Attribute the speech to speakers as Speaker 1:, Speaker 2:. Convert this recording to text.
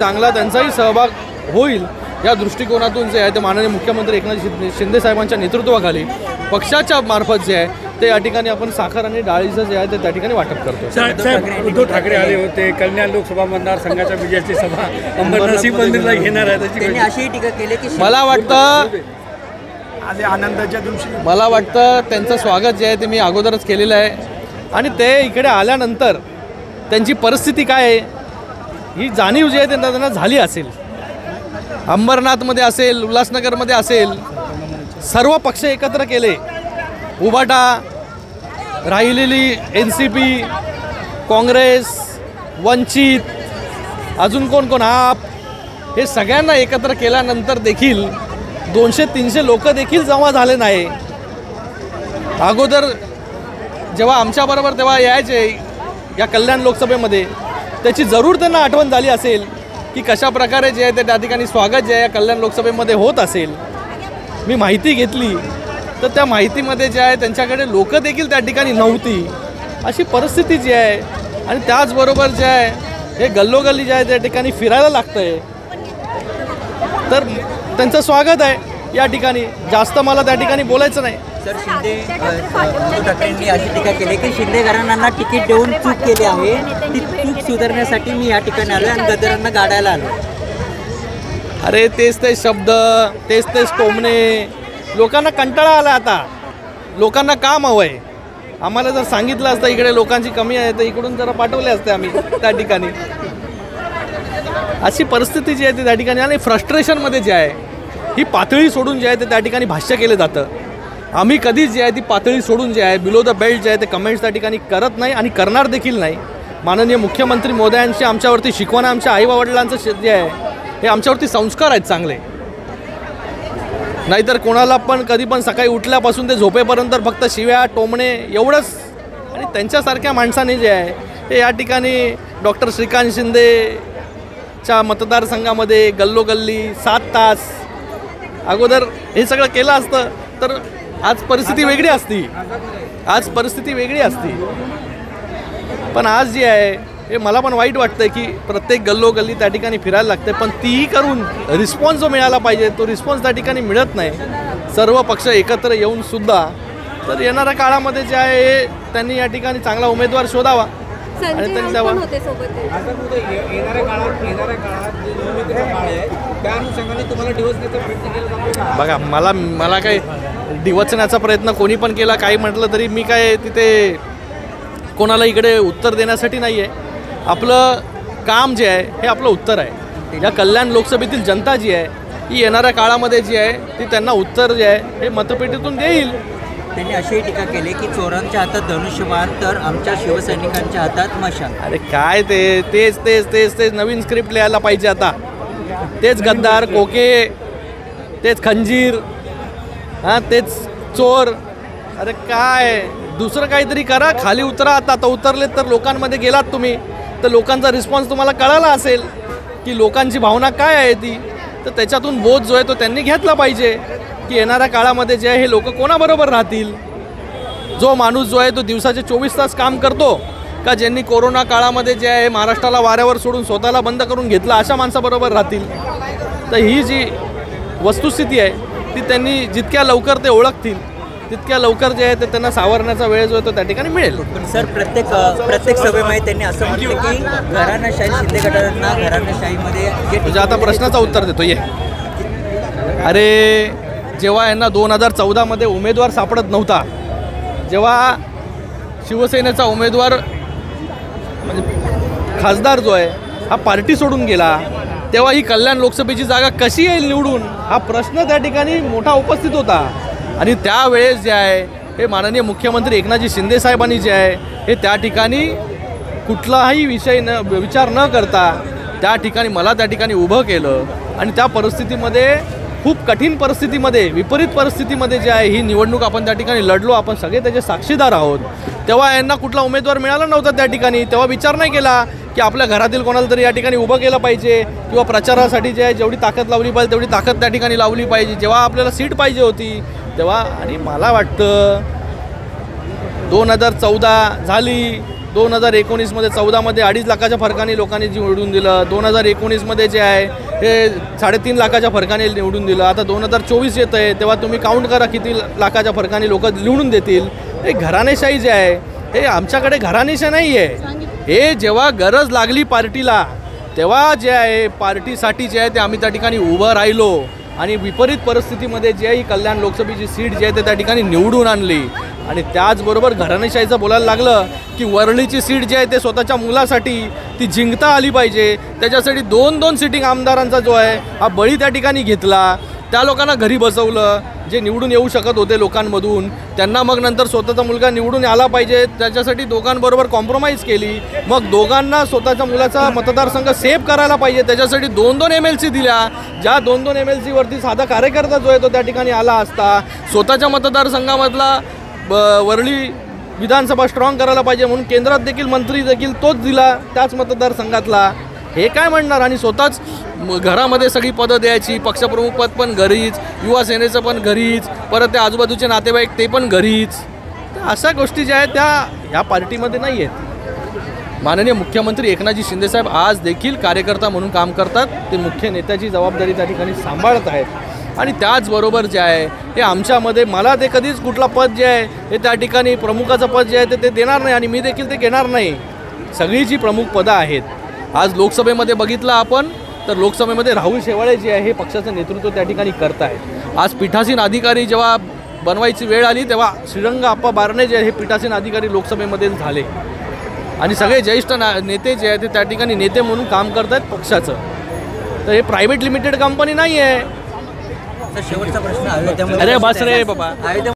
Speaker 1: चांगला त्यांचाही सहभाग होईल या दृष्टिकोनातून जे आहे ते माननीय मुख्यमंत्री एकनाथ शिंदे साहेबांच्या नेतृत्वाखाली पक्षाच्या मार्फत जे आहे ते या ठिकाणी आपण साखर आणि डाळीचं जे आहे ते त्या ठिकाणी वाटप करतो।
Speaker 2: साहेब उद्धव ठाकरे आले होते, कल्याण लोकसभा मतदारसंघाच्या विजयाची सभा अंबरनाथ मंदिरला घेणार आहे,
Speaker 3: त्यांनी अशी टीका केली की
Speaker 1: मला वाटतं
Speaker 2: आज आनंदाच्या दिवशी
Speaker 1: त्यांचं स्वागत जे आहे ते मी अगोदरच केलेलं आहे आणि ते इकडे आल्यानंतर त्यांची परिस्थिती काय आहे ही जाणीव जी आहे त्यांना झाली असेल। अंबरनाथमध्ये असेल, उल्हासनगरमध्ये असेल, सर्व पक्ष एकत्र केले, उभाटा, राहिलेली NCP, काँग्रेस, वंचित, अजून कोण आप, हे सगळ्यांना एकत्र केल्यानंतर देखील 200-300 लोक देखील जमा झाले नाही। अगोदर जेव्हा आमच्याबरोबर तेव्हा यायचे या कल्याण लोकसभेमध्ये त्याची जरूर त्यांना आठवण झाली असेल की कशा प्रकारे जे आहे ते त्या ठिकाणी स्वागत जे आहे या कल्याण लोकसभेमध्ये होत असेल। मी माहिती घेतली तर त्या माहितीमध्ये जे आहे त्यांच्याकडे लोक देखील त्या ठिकाणी नव्हती, अशी परिस्थिती जी आहे। आणि त्याचबरोबर जे आहे हे गल्लोगल्ली जे आहे त्या ठिकाणी फिरायला लागतं आहे, तर त्यांचं स्वागत आहे या ठिकाणी। जास्त मला त्या ठिकाणी बोलायचं नाही।
Speaker 3: सर, उद्धव ठाकरेंनी अशी टीका केली की शिंदे घराण्यांना तिकीट देऊन चूक केली आहे, ती चूक सुधारण्यासाठी मी या ठिकाणी आलो आणि गद्दारांना गाडायला आलो।
Speaker 1: अरे तेच शब्द, तेच टोमणे, लोकांना कंटाळा आला आता। लोकांना काम हवं आहे। आम्हाला जर सांगितलं असतं इकडे लोकांची कमी आहे तर इकडून जरा पाठवले असते आम्ही त्या ठिकाणी। अशी परिस्थिती जी आहे ती त्या ठिकाणी आणि फ्रस्ट्रेशनमध्ये जे आहे ही पातळी सोडून जे आहे ते त्या ठिकाणी भाष्य केलं जातं। आम्ही कधीच जे आहे ती पातळी सोडून जे आहे बिलो द बेल्ट जे आहे ते कमेंट्स त्या ठिकाणी करत नाही आणि करणार देखील नाही। माननीय मुख्यमंत्री महोदयांची आमच्यावरती शिकवण, आमच्या आईवडिलांचं जे आहे हे आमच्यावरती संस्कार आहेत चांगले। नाहीतर कोणाला पण कधी पण सकाळी उठल्यापासून ते झोपेपर्यंत फक्त शिव्या, टोमणे एवढंच। आणि त्यांच्यासारख्या माणसाने जे आहे हे या ठिकाणी डॉक्टर श्रीकांत शिंदेच्या मतदारसंघामध्ये गल्लोगल्ली 7 तास अगोदर हे सगळं केलं असतं तर आज परिस्थिती वेगळी असती, पण आज जी आहे हे मला पण वाईट वाटतं की प्रत्येक गल्लोगल्ली त्या ठिकाणी फिरायला लागते, पण तीही करून रिस्पॉन्स जो मिळाला पाहिजे तो रिस्पॉन्स त्या ठिकाणी मिळत नाही। सर्व पक्ष एकत्र येऊन सुद्धा तर येणाऱ्या काळामध्ये जे आहे त्यांनी या ठिकाणी चांगला उमेदवार शोधावा आणि त्यांनी द्यावा। बघा, मला काय डिवचण्याचा प्रयत्न कोणी पण केला, काही म्हटलं तरी मी काय तिथे कोणाला इकडे उत्तर देण्यासाठी नाही आहे। आपलं काम जे आहे हे आपलं उत्तर आहे। या कल्याण लोकसभेतील जनता जी आहे ही येणाऱ्या काळामध्ये जी आहे ती त्यांना उत्तर जे आहे हे मतपेटीतून देईल।
Speaker 3: त्यांनी अशी टीका केली की चोरांच्या हातात धनुष्यबाण तर आमच्या शिवसैनिकांच्या हातात मशाल।
Speaker 1: अरे काय तेच नवीन स्क्रिप्ट लिहायला पाहिजे आता। तेच गद्दार, कोके, तेच खंजीर, तेच चोर। अरे काय दुसरं काहीतरी करा, खाली उतरा। आता उतरलेत तर लोकांमध्ये गेलात तुम्ही तर लोकांचा रिस्पॉन्स तुम्हाला कळाला असेल की लोकांची भावना काय आहे ती, तर त्याच्यातून बोध जो आहे तो त्यांनी घेतला पाहिजे की येणाऱ्या काळामध्ये जे आहे हे लोक कोणाबरोबर राहतील। जो माणूस जो आहे तो दिवसाचे 24 तास काम करतो का ज्यांनी कोरोना काळामध्ये जे आहे महाराष्ट्राला वाऱ्यावर सोडून स्वतःला बंद करून घेतलं अशा माणसाबरोबर राहतील। तर ही जी वस्तुस्थिती आहे ती त्यांनी जितक्या लवकर ते ओळखतील तितक्या लवकर जे आहे ते त्यांना सावरण्याचा वेळ जो आहे तो त्या ठिकाणी मिळेल।
Speaker 3: सर, प्रत्येक सभेमध्ये त्यांनी असं म्हटलं की घराणेशाही, शिंदे गटांना घराणेशाहीमध्ये
Speaker 1: तुझ्या आता प्रश्नाचं उत्तर देतो ये। अरे जेव्हा यांना 2014मध्ये उमेदवार सापडत नव्हता, जेव्हा शिवसेनेचा उमेदवार म्हणजे खासदार जो आहे हा पार्टी सोडून गेला, तेव्हा ही कल्याण लोकसभेची जागा कशी येईल निवडून हा प्रश्न त्या ठिकाणी मोठा उपस्थित होता। आणि त्यावेळेस जे आहे हे माननीय मुख्यमंत्री एकनाथजी शिंदे साहेबांनी जे आहे हे त्या ठिकाणी कुठलाही विचार न करता त्या ठिकाणी मला त्या ठिकाणी उभं केलं आणि त्या परिस्थितीमध्ये खूप कठीण परिस्थितीमध्ये, विपरीत परिस्थितीमध्ये जे आहे ही निवडणूक आपण त्या ठिकाणी लढलो, आपण सगळे त्याचे साक्षीदार आहोत। तेव्हा यांना कुठला उमेदवार मिळाला नव्हता त्या ठिकाणी, तेव्हा विचार नाही केला की आपल्या घरातील कोणाला तरी या ठिकाणी उभं केलं पाहिजे किंवा प्रचारासाठी जे आहे जेवढी ताकद लावली पाहिजे तेवढी ताकद त्या ठिकाणी लावली पाहिजे। जेव्हा आपल्याला सीट पाहिजे होती तेव्हा, आणि मला वाटतं 2014 झाली, 2019मध्ये 14मध्ये 2.5 लाखाच्या फरकाने लोकांनी निवडून दिलं. 2019मध्ये जे आहे हे 3.5 लाखाच्या फरकाने निवडून दिलं. आता 2024 येतं आहे, तेव्हा तुम्ही काउंट करा किती लाखाच्या फरकाने लोक निवडून देतील. हे घराणेशाही जे आहे हे आमच्याकडे घराणेशाही नाही आहे. हे जेव्हा गरज लागली पार्टीला तेव्हा जे आहे पार्टीसाठी जे आहे ते आम्ही त्या ठिकाणी उभं राहिलो आणि विपरीत परिस्थितीमध्ये जे ही कल्याण लोकसभेची सीट जी आहे ते त्या ठिकाणी निवडून आणली. आणि त्याचबरोबर घराणेशाहीचं बोलायला लागलं की वरळीची सीट जी आहे ते स्वतःच्या मुलासाठी ती जिंकता आली पाहिजे. त्याच्यासाठी 2-2 सिटिंग आमदारांचा जो आहे हा बळी त्या ठिकाणी घेतला. त्या लोकांना घरी बसवलं जे निवडून येऊ शकत होते लोकांमधून, त्यांना मग नंतर स्वतःचा मुलगा निवडून आला पाहिजे त्याच्यासाठी दोघांबरोबर कॉम्प्रोमाइज केली. मग दोघांना स्वतःच्या मुलाचा मतदारसंघ सेव्ह करायला पाहिजे त्याच्यासाठी 2-2 MLC दिल्या. ज्या 2-2 MLC वरती साधा कार्यकर्ता जो आहे तो त्या ठिकाणी आला असता. स्वतःच्या मतदारसंघामधला वरळी विधानसभा स्ट्रॉंग करायला पाहिजे म्हणून केंद्रात देखील मंत्री देखील तोच दिला त्याच मतदारसंघातला. हे काय म्हणणार. आणि स्वतःच घरामध्ये सगळी पदं द्यायची, पक्षप्रमुख पद पण घरीच, युवा सेनेचं पण घरीच, परत ते आजूबाजूचे नातेवाईक ते पण घरीच. तर अशा गोष्टी ज्या आहेत त्या ह्या पार्टीमध्ये नाही आहेत. माननीय मुख्यमंत्री एकनाथजी शिंदेसाहेब आज देखील कार्यकर्ता म्हणून काम करतात. ते मुख्य नेत्याची जबाबदारी त्या ठिकाणी सांभाळत आहेत. आणि त्याचबरोबर जे आहे हे आमच्यामध्ये मला ते कधीच कुठला पद जे आहे हे त्या ठिकाणी प्रमुखाचं पद जे आहे ते देणार नाही आणि मी देखील ते घेणार नाही. सगळी जी प्रमुख पदं आहेत आज लोकसभेमध्ये बघितलं आपण तर लोकसभेमध्ये राहुल शेवाळे जे आहे हे पक्षाचं नेतृत्व त्या ठिकाणी करत आहेत. आज पीठासीन अधिकारी जेव्हा बनवायची वेळ आली तेव्हा श्रीरंग आप्पा बारणे जे आहे हे पीठासीन अधिकारी लोकसभेमध्ये झाले आणि सगळे ज्येष्ठ नेते जे आहेत ते त्या ठिकाणी नेते म्हणून काम करत आहेत पक्षाचं. तर हे प्रायव्हेट लिमिटेड कंपनी नाही आहे.
Speaker 3: शेवटचा प्रश्न,
Speaker 1: अरे बस रे बाबा.